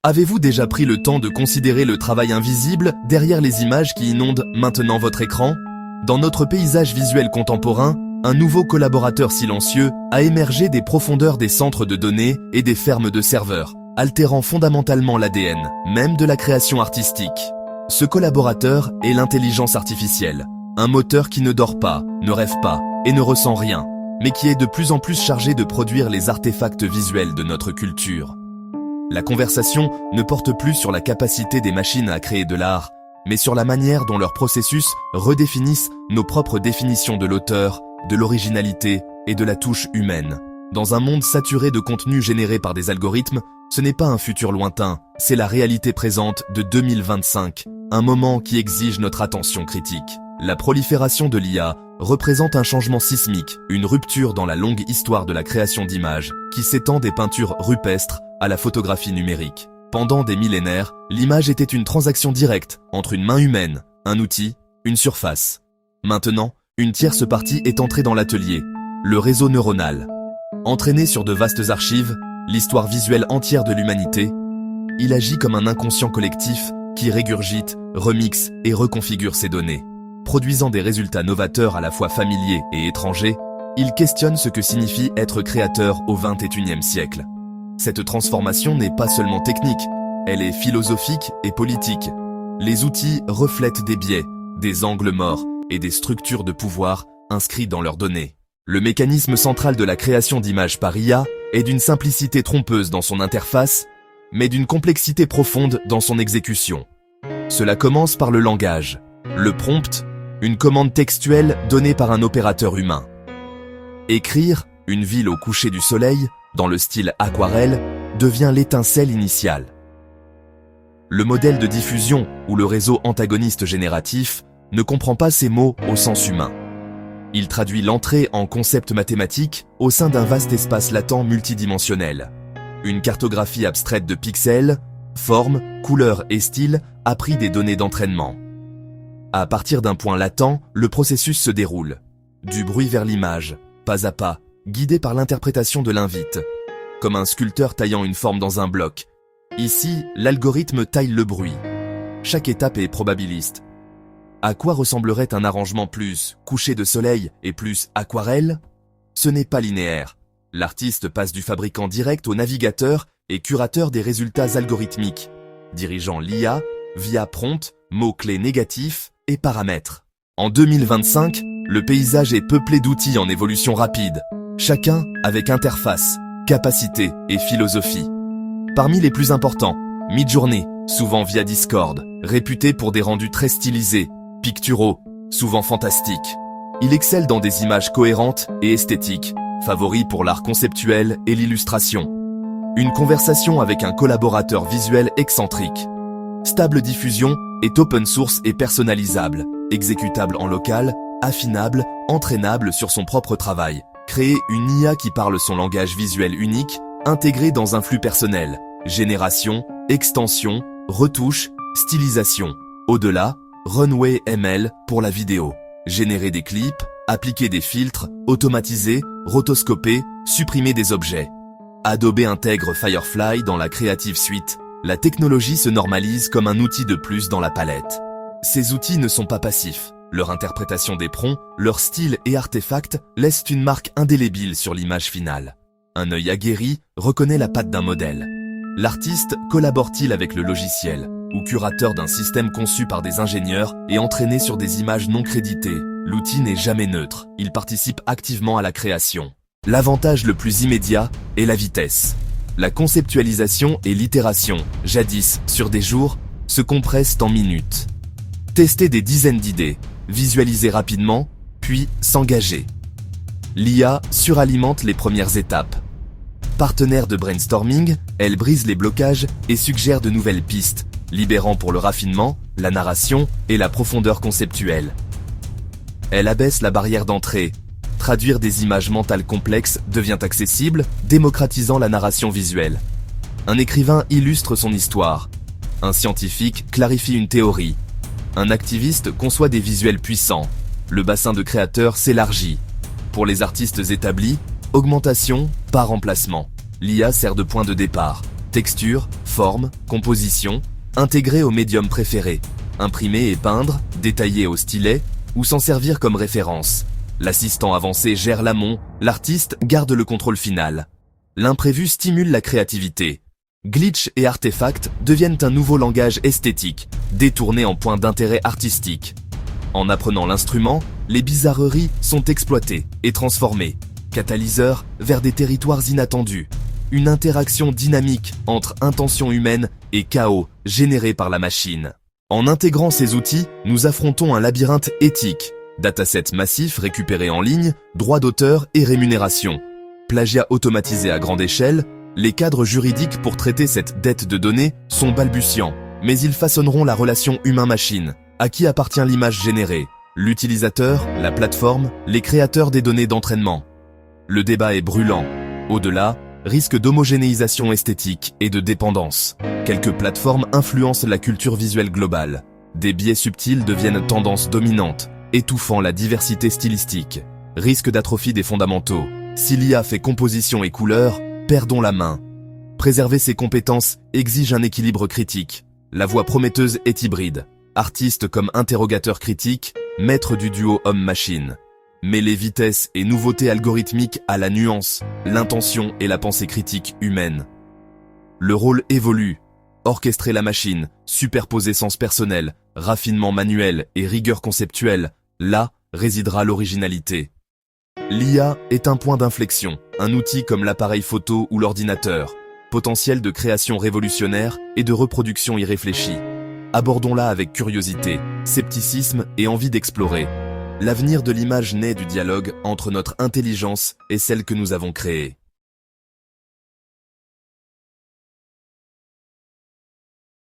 Avez-vous déjà pris le temps de considérer le travail invisible derrière les images qui inondent maintenant votre écran? Dans notre paysage visuel contemporain, un nouveau collaborateur silencieux a émergé des profondeurs des centres de données et des fermes de serveurs, altérant fondamentalement l'ADN, même de la création artistique. Ce collaborateur est l'intelligence artificielle, un moteur qui ne dort pas, ne rêve pas et ne ressent rien, mais qui est de plus en plus chargé de produire les artefacts visuels de notre culture. La conversation ne porte plus sur la capacité des machines à créer de l'art, mais sur la manière dont leurs processus redéfinissent nos propres définitions de l'auteur, de l'originalité et de la touche humaine. Dans un monde saturé de contenus générés par des algorithmes, ce n'est pas un futur lointain, c'est la réalité présente de 2025, un moment qui exige notre attention critique. La prolifération de l'IA représente un changement sismique, une rupture dans la longue histoire de la création d'images, qui s'étend des peintures rupestres à la photographie numérique. Pendant des millénaires, l'image était une transaction directe entre une main humaine, un outil, une surface. Maintenant, une tierce partie est entrée dans l'atelier, le réseau neuronal. Entraîné sur de vastes archives, l'histoire visuelle entière de l'humanité, il agit comme un inconscient collectif qui régurgite, remixe et reconfigure ses données. Produisant des résultats novateurs à la fois familiers et étrangers, il questionne ce que signifie être créateur au XXIe siècle. Cette transformation n'est pas seulement technique, elle est philosophique et politique. Les outils reflètent des biais, des angles morts et des structures de pouvoir inscrits dans leurs données. Le mécanisme central de la création d'images par IA est d'une simplicité trompeuse dans son interface, mais d'une complexité profonde dans son exécution. Cela commence par le langage. Le prompt, une commande textuelle donnée par un opérateur humain. Écrire une ville au coucher du soleil, dans le style aquarelle, devient l'étincelle initiale. Le modèle de diffusion ou le réseau antagoniste génératif ne comprend pas ces mots au sens humain. Il traduit l'entrée en concept mathématique au sein d'un vaste espace latent multidimensionnel. Une cartographie abstraite de pixels, formes, couleurs et styles a pris des données d'entraînement. À partir d'un point latent, le processus se déroule. Du bruit vers l'image, pas à pas, guidé par l'interprétation de l'invite. Comme un sculpteur taillant une forme dans un bloc. Ici, l'algorithme taille le bruit. Chaque étape est probabiliste. À quoi ressemblerait un arrangement plus coucher de soleil et plus aquarelle? Ce n'est pas linéaire. L'artiste passe du fabricant direct au navigateur et curateur des résultats algorithmiques, dirigeant l'IA via prompt, mots-clés négatifs et paramètres. En 2025, le paysage est peuplé d'outils en évolution rapide, chacun avec interface, capacité et philosophie. Parmi les plus importants, Midjourney, souvent via Discord, réputé pour des rendus très stylisés, picturaux, souvent fantastiques. Il excelle dans des images cohérentes et esthétiques, favori pour l'art conceptuel et l'illustration. Une conversation avec un collaborateur visuel excentrique. Stable diffusion est open source et personnalisable, exécutable en local, affinable, entraînable sur son propre travail. Créer une IA qui parle son langage visuel unique, intégré dans un flux personnel. Génération, extension, retouche, stylisation. Au-delà, Runway ML pour la vidéo. Générer des clips, appliquer des filtres, automatiser, rotoscoper, supprimer des objets. Adobe intègre Firefly dans la Creative Suite. La technologie se normalise comme un outil de plus dans la palette. Ces outils ne sont pas passifs. Leur interprétation des prompts, leur style et artefacts laissent une marque indélébile sur l'image finale. Un œil aguerri reconnaît la patte d'un modèle. L'artiste collabore-t-il avec le logiciel ou curateur d'un système conçu par des ingénieurs et entraîné sur des images non créditées? L'outil n'est jamais neutre, il participe activement à la création. L'avantage le plus immédiat est la vitesse. La conceptualisation et l'itération, jadis sur des jours, se compressent en minutes. Tester des dizaines d'idées, visualiser rapidement, puis s'engager. L'IA suralimente les premières étapes. Partenaire de brainstorming, elle brise les blocages et suggère de nouvelles pistes, libérant pour le raffinement, la narration et la profondeur conceptuelle. Elle abaisse la barrière d'entrée. Traduire des images mentales complexes devient accessible, démocratisant la narration visuelle. Un écrivain illustre son histoire. Un scientifique clarifie une théorie. Un activiste conçoit des visuels puissants. Le bassin de créateurs s'élargit. Pour les artistes établis, augmentation, pas remplacement. L'IA sert de point de départ. Texture, forme, composition, intégrer au médium préféré. Imprimer et peindre, détailler au stylet, ou s'en servir comme référence. L'assistant avancé gère l'amont, l'artiste garde le contrôle final. L'imprévu stimule la créativité. Glitch et artefacts deviennent un nouveau langage esthétique, détourné en point d'intérêt artistique. En apprenant l'instrument, les bizarreries sont exploitées et transformées. Catalyseurs vers des territoires inattendus. Une interaction dynamique entre intention humaine et chaos généré par la machine. En intégrant ces outils, nous affrontons un labyrinthe éthique. Datasets massifs récupérés en ligne, droits d'auteur et rémunération. Plagiat automatisé à grande échelle, les cadres juridiques pour traiter cette dette de données sont balbutiants, mais ils façonneront la relation humain-machine. À qui appartient l'image générée? L'utilisateur, la plateforme, les créateurs des données d'entraînement. Le débat est brûlant. Au-delà, risque d'homogénéisation esthétique et de dépendance. Quelques plateformes influencent la culture visuelle globale. Des biais subtils deviennent tendance dominante, étouffant la diversité stylistique. Risque d'atrophie des fondamentaux. Si l'IA fait composition et couleur, perdons la main. Préserver ses compétences exige un équilibre critique. La voix prometteuse est hybride. Artiste comme interrogateur critique, maître du duo homme-machine. Mêler vitesse et nouveauté algorithmique à la nuance, l'intention et la pensée critique humaine. Le rôle évolue. Orchestrer la machine, superposer sens personnel, raffinement manuel et rigueur conceptuelle, là résidera l'originalité. L'IA est un point d'inflexion, un outil comme l'appareil photo ou l'ordinateur, potentiel de création révolutionnaire et de reproduction irréfléchie. Abordons-la avec curiosité, scepticisme et envie d'explorer. L'avenir de l'image naît du dialogue entre notre intelligence et celle que nous avons créée.